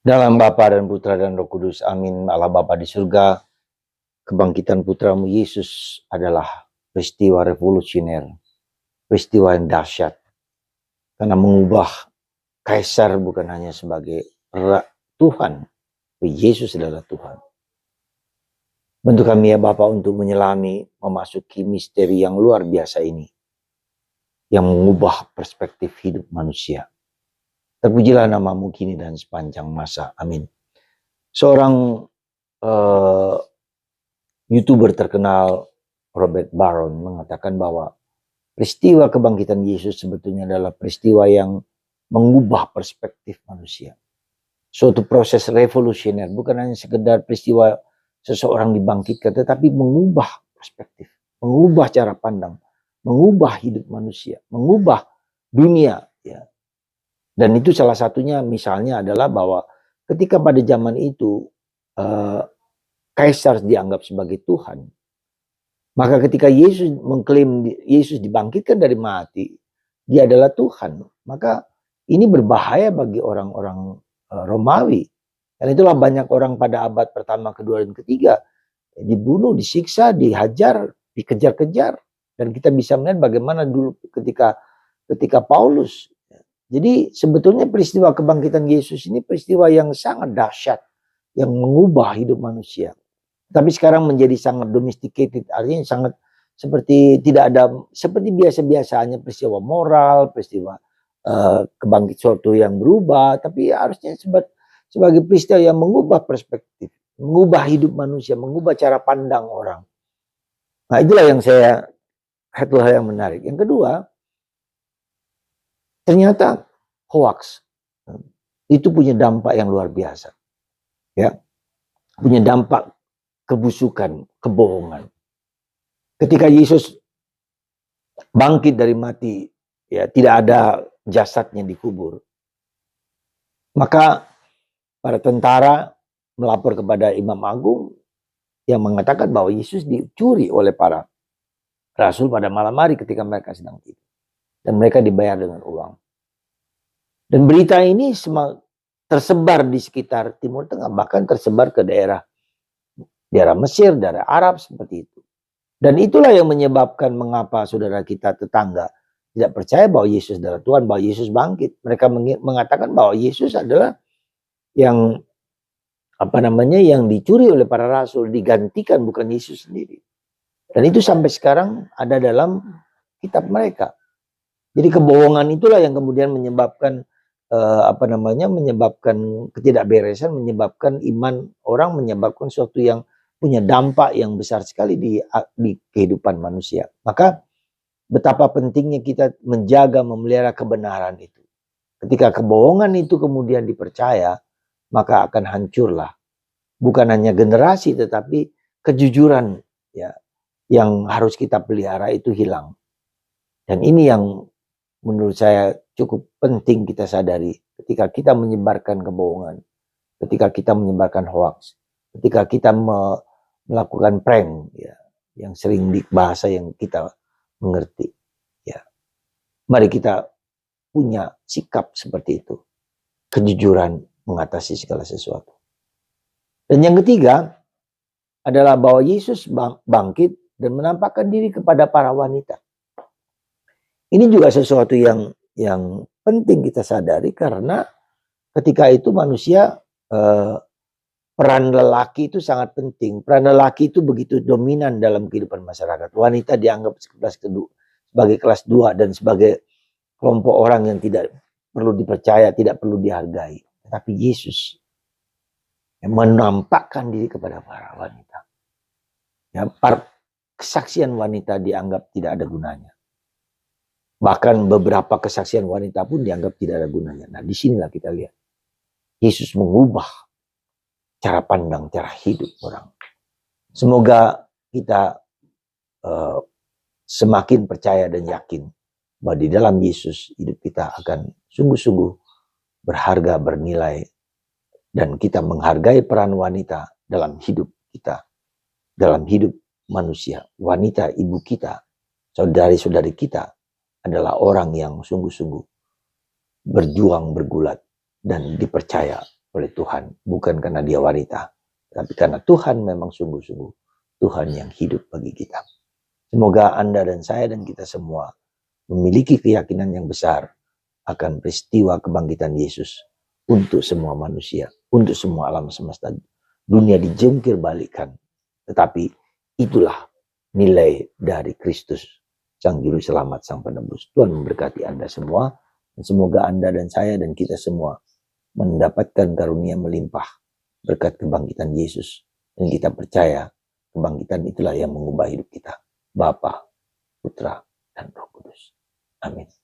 Dalam Bapa dan Putra dan Roh Kudus, amin. Allah Bapa di surga, kebangkitan putramu Yesus adalah peristiwa revolusioner, peristiwa yang dahsyat. Karena mengubah Kaisar bukan hanya sebagai Tuhan, tapi Yesus adalah Tuhan. Bantu kami ya Bapa untuk menyelami, memasuki misteri yang luar biasa ini, yang mengubah perspektif hidup manusia. Terpujilah namamu kini dan sepanjang masa. Amin. Seorang YouTuber terkenal Robert Barron mengatakan bahwa peristiwa kebangkitan Yesus sebetulnya adalah peristiwa yang mengubah perspektif manusia. Suatu proses revolusioner, bukan hanya sekedar peristiwa seseorang dibangkitkan, tetapi mengubah perspektif, mengubah cara pandang, mengubah hidup manusia, mengubah dunia. Ya. Dan itu salah satunya misalnya adalah bahwa ketika pada zaman itu Kaisar dianggap sebagai Tuhan, maka ketika Yesus mengklaim Yesus dibangkitkan dari mati, dia adalah Tuhan, maka ini berbahaya bagi orang-orang Romawi. Dan itulah banyak orang pada abad pertama, kedua, dan ketiga dibunuh, disiksa, dihajar, dikejar-kejar. Dan kita bisa melihat bagaimana dulu ketika Paulus. Jadi sebetulnya peristiwa kebangkitan Yesus ini peristiwa yang sangat dahsyat, yang mengubah hidup manusia. Tapi sekarang menjadi sangat domesticated, artinya sangat seperti tidak ada, seperti biasa-biasanya peristiwa moral, peristiwa kebangkit suatu yang berubah, tapi harusnya sebagai peristiwa yang mengubah perspektif, mengubah hidup manusia, mengubah cara pandang orang. Nah itulah yang satu hal yang menarik. Yang kedua, ternyata hoax itu punya dampak yang luar biasa, ya, punya dampak kebusukan, kebohongan. Ketika Yesus bangkit dari mati, ya tidak ada jasadnya dikubur, maka para tentara melapor kepada Imam Agung yang mengatakan bahwa Yesus dicuri oleh para rasul pada malam hari ketika mereka sedang tidur, dan mereka dibayar dengan uang. Dan berita ini tersebar di sekitar Timur Tengah, bahkan tersebar ke daerah Mesir, daerah Arab seperti itu. Dan itulah yang menyebabkan mengapa saudara kita tetangga tidak percaya bahwa Yesus adalah Tuhan, bahwa Yesus bangkit. Mereka mengatakan bahwa Yesus adalah yang yang dicuri oleh para rasul, digantikan, bukan Yesus sendiri. Dan itu sampai sekarang ada dalam kitab mereka. Jadi kebohongan itulah yang kemudian menyebabkan menyebabkan ketidakberesan, menyebabkan iman orang, menyebabkan sesuatu yang punya dampak yang besar sekali di kehidupan manusia. Maka betapa pentingnya kita menjaga, memelihara kebenaran itu. Ketika kebohongan itu kemudian dipercaya, maka akan hancurlah. Bukan hanya generasi, tetapi kejujuran ya yang harus kita pelihara itu hilang. Dan ini yang menurut saya cukup penting kita sadari ketika kita menyebarkan kebohongan, ketika kita menyebarkan hoax, ketika kita melakukan prank, ya, yang sering di bahasa yang kita mengerti. Ya, mari kita punya sikap seperti itu, kejujuran mengatasi segala sesuatu. Dan yang ketiga adalah bahwa Yesus bangkit dan menampakkan diri kepada para wanita. Ini juga sesuatu yang penting kita sadari, karena ketika itu manusia peran lelaki itu sangat penting. Peran lelaki itu begitu dominan dalam kehidupan masyarakat. Wanita dianggap sebagai kelas 2 dan sebagai kelompok orang yang tidak perlu dipercaya, tidak perlu dihargai. Tapi Yesus menampakkan diri kepada para wanita. Ya, kesaksian wanita dianggap tidak ada gunanya. Bahkan beberapa kesaksian wanita pun dianggap tidak ada gunanya. Nah, disinilah kita lihat Yesus mengubah cara pandang, cara hidup orang. Semoga kita semakin percaya dan yakin bahwa di dalam Yesus hidup kita akan sungguh-sungguh berharga, bernilai, dan kita menghargai peran wanita dalam hidup kita, dalam hidup manusia. Wanita, ibu kita, saudari-saudari kita adalah orang yang sungguh-sungguh berjuang, bergulat, dan dipercaya oleh Tuhan. Bukan karena dia wanita, tapi karena Tuhan memang sungguh-sungguh Tuhan yang hidup bagi kita. Semoga Anda dan saya dan kita semua memiliki keyakinan yang besar akan peristiwa kebangkitan Yesus untuk semua manusia, untuk semua alam semesta. Dunia dijungkir balikan, tetapi itulah nilai dari Kristus, Sang Juru Selamat, Sang Penebus. Tuhan memberkati Anda semua, dan semoga Anda dan saya dan kita semua mendapatkan karunia melimpah berkat kebangkitan Yesus. Dan kita percaya kebangkitan itulah yang mengubah hidup kita. Bapa, Putra, dan Roh Kudus. Amin.